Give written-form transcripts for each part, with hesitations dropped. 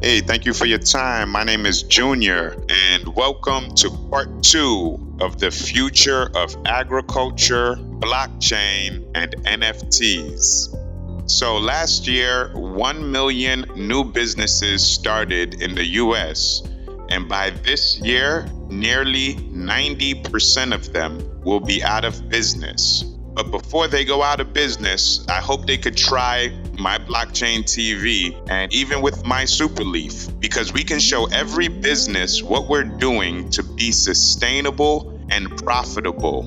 Hey, thank you for your time. My name is Junior, and welcome to part 2 of the future of agriculture, blockchain, and NFTs. So last year, 1 million new businesses started in the US, and by this year, nearly 90% of them will be out of business. But before they go out of business, I hope they could try my blockchain TV and even with my Superleaf, because we can show every business what we're doing to be sustainable and profitable.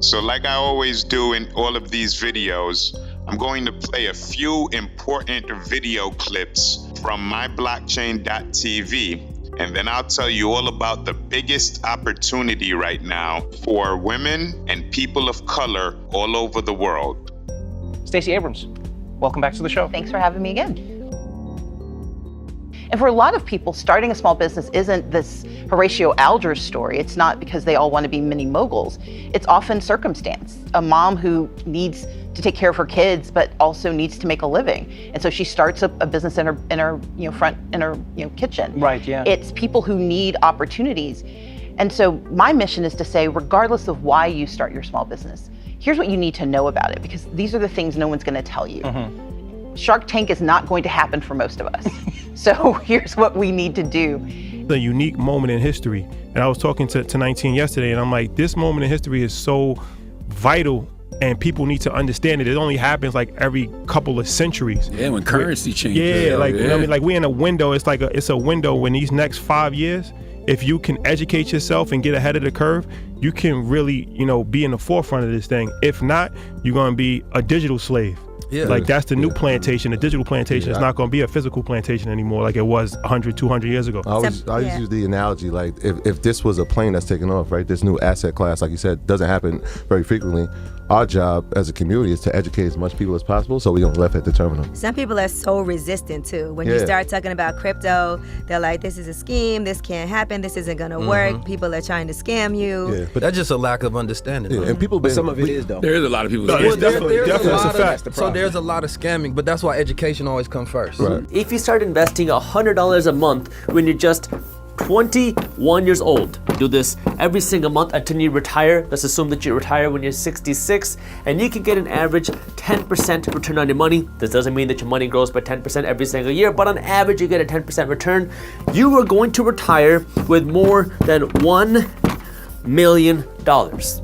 So like I always do in all of these videos, I'm going to play a few important video clips from myblockchain.tv, and then I'll tell you all about the biggest opportunity right now for women and people of color all over the world. Stacey Abrams, welcome back to the show. Thanks for having me again. And for a lot of people, starting a small business isn't this Horatio Alger story. It's not because they all want to be mini moguls. It's often circumstance. A mom who needs to take care of her kids, but also needs to make a living, and so she starts a business in her kitchen. Right. Yeah. It's people who need opportunities, and so my mission is to say, regardless of why you start your small business, here's what you need to know about it, because these are the things no one's going to tell you. Mm-hmm. Shark Tank is not going to happen for most of us. So here's what we need to do. A unique moment in history, and I was talking to 19 yesterday, and I'm like, this moment in history is so vital. And people need to understand it. It only happens like every couple of centuries. Yeah, when currency changes. Yeah, like you know what I mean? Like we're in a window. It's like it's a window in these next 5 years. If you can educate yourself and get ahead of the curve, you can really, be in the forefront of this thing. If not, you're gonna be a digital slave. Yeah. Like that's the new plantation. The digital plantation is not going to be a physical plantation anymore like it was 100, 200 years ago. I always use the analogy, like if this was a plane that's taking off, right? This new asset class, like you said, doesn't happen very frequently. Our job as a community is to educate as much people as possible so we don't left at the terminal. Some people are so resistant too. When you start talking about crypto, they're like, this is a scheme, this can't happen, this isn't gonna work, people are trying to scam you. Yeah, but that's just a lack of understanding. Yeah, and people but some of it is though. There is a lot of people. There's definitely a fact. So there's a lot of scamming, but that's why education always comes first. Right. If you start investing $100 a month when you're just 21 years old, do this every single month until you retire. Let's assume that you retire when you're 66, and you can get an average 10% return on your money. This doesn't mean that your money grows by 10% every single year, but on average you get a 10% return. You are going to retire with more than $1 million.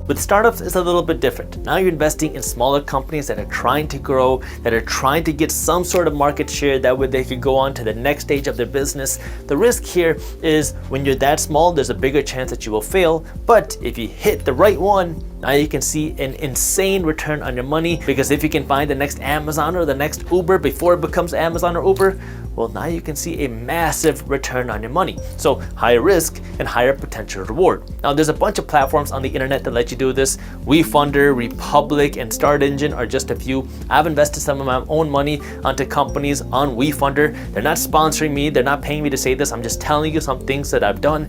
With startups, it's a little bit different. Now you're investing in smaller companies that are trying to grow, that are trying to get some sort of market share, that way they could go on to the next stage of their business. The risk here is when you're that small, there's a bigger chance that you will fail. But if you hit the right one, now you can see an insane return on your money, because if you can find the next Amazon or the next Uber before it becomes Amazon or Uber, well, now you can see a massive return on your money. So higher risk and higher potential reward. Now there's a bunch of platforms on the internet that let you do this. WeFunder, Republic, and Start Engine are just a few. I've invested some of my own money onto companies on WeFunder. They're not sponsoring me, they're not paying me to say this. I'm just telling you some things that I've done.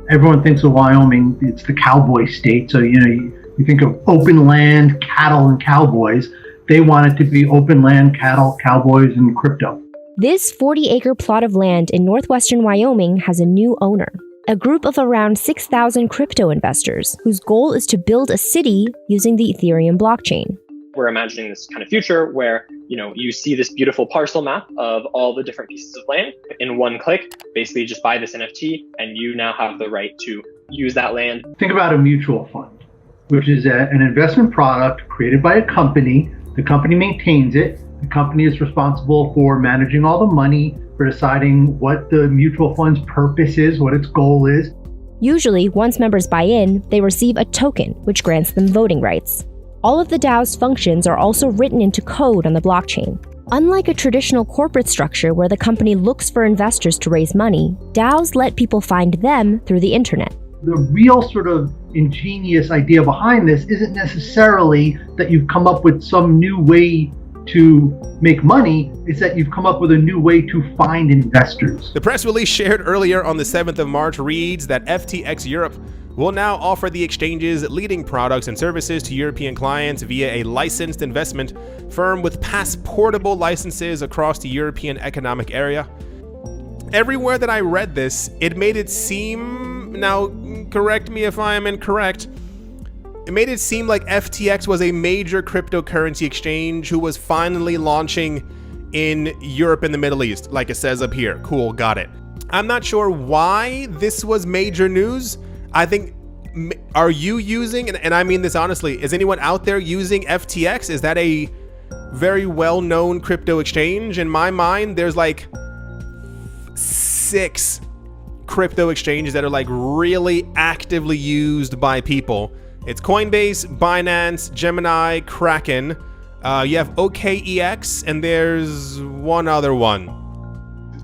Everyone thinks of Wyoming, it's the cowboy state. So, you think of open land, cattle, and cowboys. They want it to be open land, cattle, cowboys, and crypto. This 40-acre plot of land in northwestern Wyoming has a new owner, a group of around 6,000 crypto investors whose goal is to build a city using the Ethereum blockchain. We're imagining this kind of future where, you see this beautiful parcel map of all the different pieces of land in one click. Basically, just buy this NFT and you now have the right to use that land. Think about a mutual fund, which is an investment product created by a company. The company maintains it. The company is responsible for managing all the money, for deciding what the mutual fund's purpose is, what its goal is. Usually, once members buy in, they receive a token, which grants them voting rights. All of the DAO's functions are also written into code on the blockchain. Unlike a traditional corporate structure where the company looks for investors to raise money, DAOs let people find them through the internet. The real sort of ingenious idea behind this isn't necessarily that you've come up with some new way to make money, it's that you've come up with a new way to find investors. The press release shared earlier on the 7th of March reads that FTX Europe will now offer the exchange's leading products and services to European clients via a licensed investment firm with passportable licenses across the European Economic Area. Everywhere that I read this, it made it seem, now correct me if I am incorrect, it made it seem like FTX was a major cryptocurrency exchange who was finally launching in Europe and the Middle East, like it says up here. Cool, got it. I'm not sure why this was major news. I think, are you using, and I mean this honestly, is anyone out there using FTX? Is that a very well-known crypto exchange? In my mind, there's like 6 crypto exchanges that are like really actively used by people. It's Coinbase, Binance, Gemini, Kraken. You have OKEX, and there's one other one.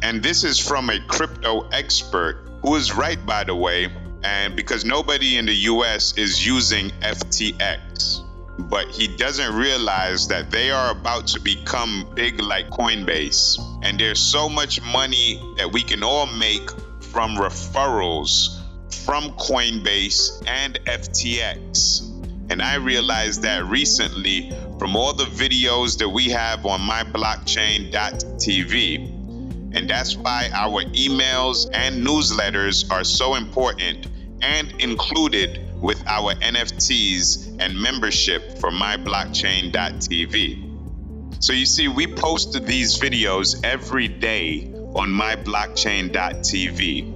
And this is from a crypto expert who is right, by the way, and because nobody in the US is using FTX. But he doesn't realize that they are about to become big like Coinbase. And there's so much money that we can all make from referrals from Coinbase and FTX. And I realized that recently from all the videos that we have on myblockchain.tv. And that's why our emails and newsletters are so important and included with our NFTs and membership for myblockchain.tv. So you see, we post these videos every day on myblockchain.tv.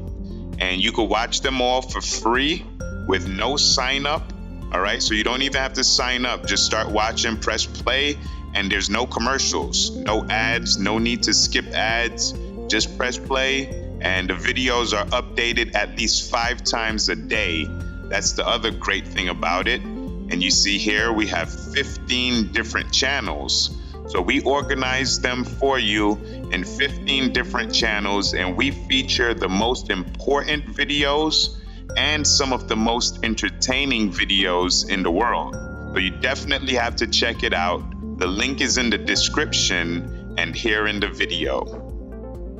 And you can watch them all for free with no sign up. All right, so you don't even have to sign up. Just start watching, press play, and there's no commercials, no ads, no need to skip ads. Just press play, and the videos are updated at least 5 times a day. That's the other great thing about it. And you see here, we have 15 different channels. So we organize them for you in 15 different channels, and we feature the most important videos and some of the most entertaining videos in the world. So you definitely have to check it out. The link is in the description and here in the video.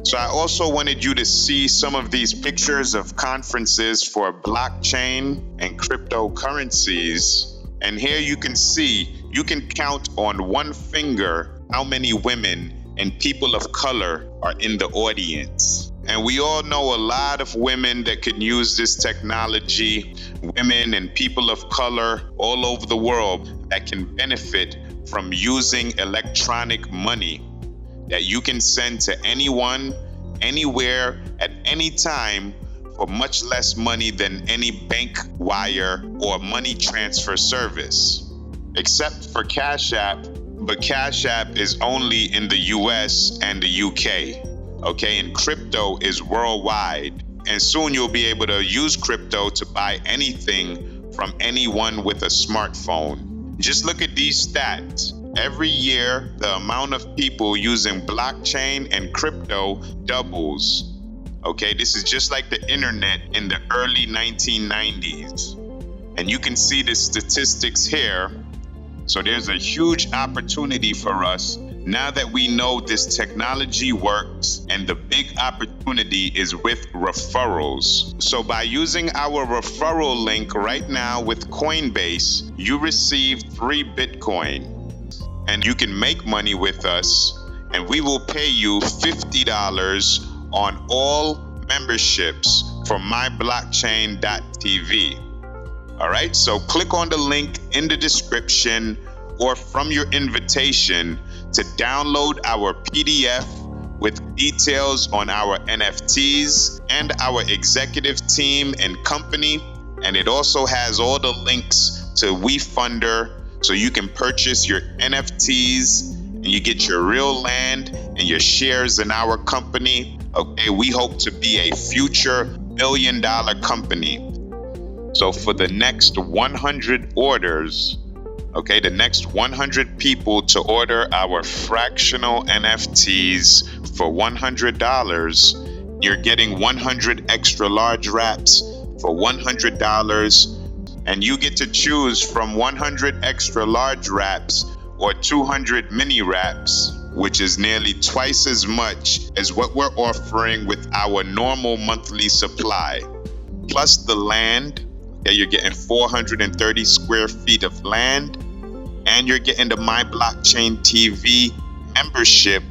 So I also wanted you to see some of these pictures of conferences for blockchain and cryptocurrencies. And here you can see, you can count on one finger how many women and people of color are in the audience. And we all know a lot of women that can use this technology, women and people of color all over the world that can benefit from using electronic money that you can send to anyone, anywhere, at any time for much less money than any bank wire or money transfer service, except for Cash App. But Cash App is only in the US and the UK, okay? And crypto is worldwide. And soon you'll be able to use crypto to buy anything from anyone with a smartphone. Just look at these stats. Every year, the amount of people using blockchain and crypto doubles. Okay, this is just like the internet in the early 1990s. And you can see the statistics here. So there's a huge opportunity for us now that we know this technology works, and the big opportunity is with referrals. So by using our referral link right now with Coinbase, you receive 3 Bitcoin. And you can make money with us, and we will pay you $50 on all memberships for myblockchain.tv. All right, so click on the link in the description or from your invitation to download our PDF with details on our NFTs and our executive team and company. And it also has all the links to WeFunder, so you can purchase your NFTs and you get your real land and your shares in our company. Okay, we hope to be a future $1 billion company. So for the next 100 orders, okay, the next 100 people to order our fractional NFTs for $100, you're getting 100 extra large wraps for $100. And you get to choose from 100 extra large wraps or 200 mini wraps, which is nearly twice as much as what we're offering with our normal monthly supply. Plus the land, Okay, you're getting 430 square feet of land, and you're getting the My Blockchain TV membership,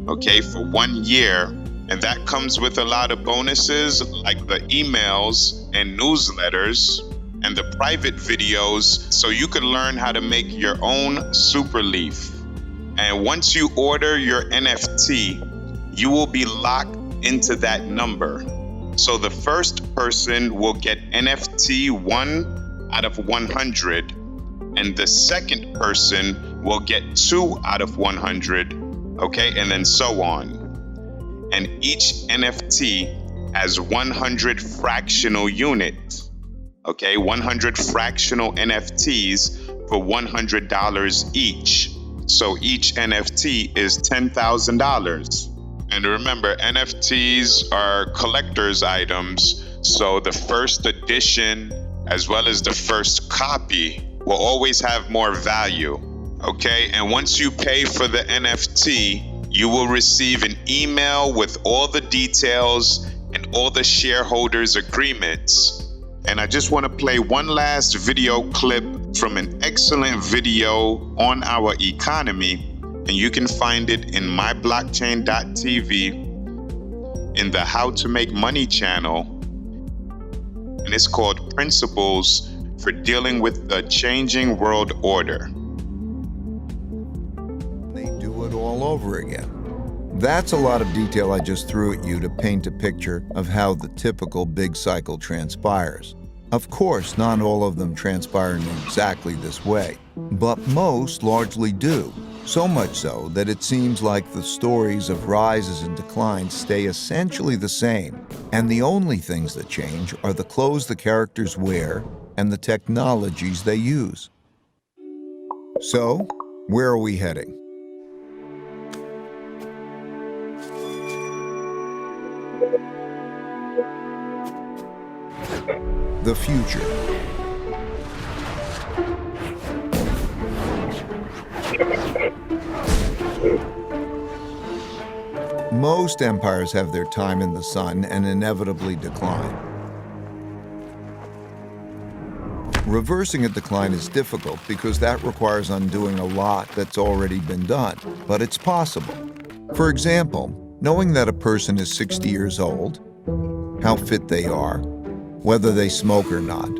okay, for 1 year. And that comes with a lot of bonuses like the emails and newsletters and the private videos, so you can learn how to make your own super leaf. And once you order your NFT, you will be locked into that number. So the first person will get NFT 1 out of 100, and the second person will get 2 out of 100, okay, and then so on. And each NFT has 100 fractional units, okay, 100 fractional NFTs for $100 each. So each NFT is $10,000. And remember, NFTs are collector's items, so the first edition as well as the first copy will always have more value, okay? And once you pay for the NFT, you will receive an email with all the details and all the shareholders' agreements. And I just want to play one last video clip from an excellent video on our economy, and you can find it in myblockchain.tv in the How to Make Money channel. And it's called Principles for Dealing with the Changing World Order. They do it all over again. That's a lot of detail I just threw at you to paint a picture of how the typical big cycle transpires. Of course, not all of them transpire in exactly this way, but most largely do. So much so that it seems like the stories of rises and declines stay essentially the same, and the only things that change are the clothes the characters wear and the technologies they use. So, where are we heading? The future. Most empires have their time in the sun and inevitably decline. Reversing a decline is difficult because that requires undoing a lot that's already been done, but it's possible. For example, knowing that a person is 60 years old, how fit they are, whether they smoke or not,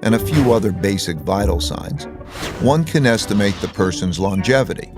and a few other basic vital signs, one can estimate the person's longevity.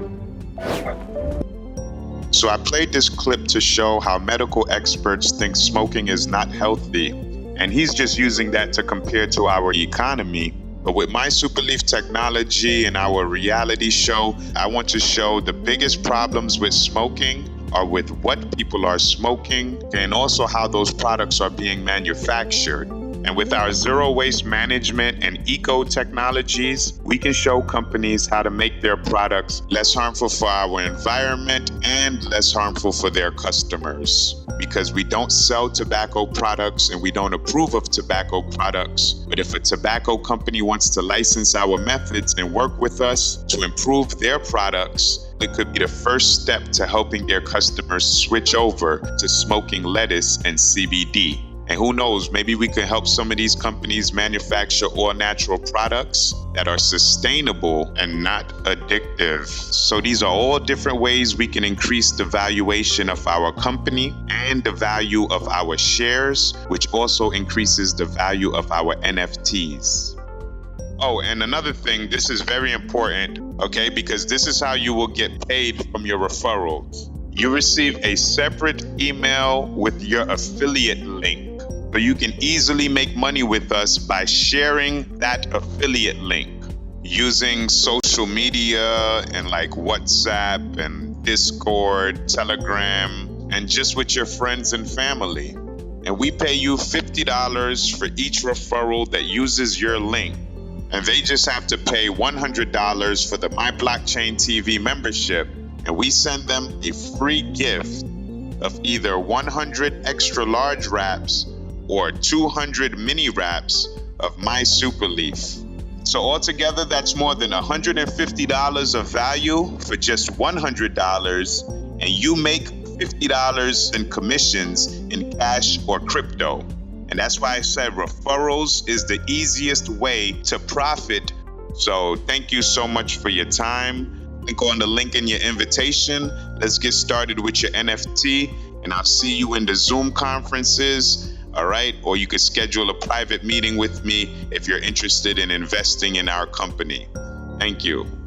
So I played this clip to show how medical experts think smoking is not healthy, and he's just using that to compare to our economy. But with my Superleaf technology and our reality show, I want to show the biggest problems with smoking are with what people are smoking and also how those products are being manufactured. And with our zero waste management and eco technologies, we can show companies how to make their products less harmful for our environment and less harmful for their customers. Because we don't sell tobacco products and we don't approve of tobacco products. But if a tobacco company wants to license our methods and work with us to improve their products, it could be the first step to helping their customers switch over to smoking lettuce and CBD. And who knows, maybe we can help some of these companies manufacture all natural products that are sustainable and not addictive. So these are all different ways we can increase the valuation of our company and the value of our shares, which also increases the value of our NFTs. Oh, and another thing, this is very important, okay, because this is how you will get paid from your referrals. You receive a separate email with your affiliate link. So you can easily make money with us by sharing that affiliate link using social media and like WhatsApp and Discord, Telegram, and just with your friends and family. And we pay you $50 for each referral that uses your link. And they just have to pay $100 for the My Blockchain TV membership. And we send them a free gift of either 100 extra large wraps or 200 mini wraps of my Superleaf. So altogether, that's more than $150 of value for just $100, and you make $50 in commissions in cash or crypto. And that's why I said referrals is the easiest way to profit. So thank you so much for your time. Click on the link in your invitation. Let's get started with your NFT, and I'll see you in the Zoom conferences, all right? Or you could schedule a private meeting with me if you're interested in investing in our company. Thank you.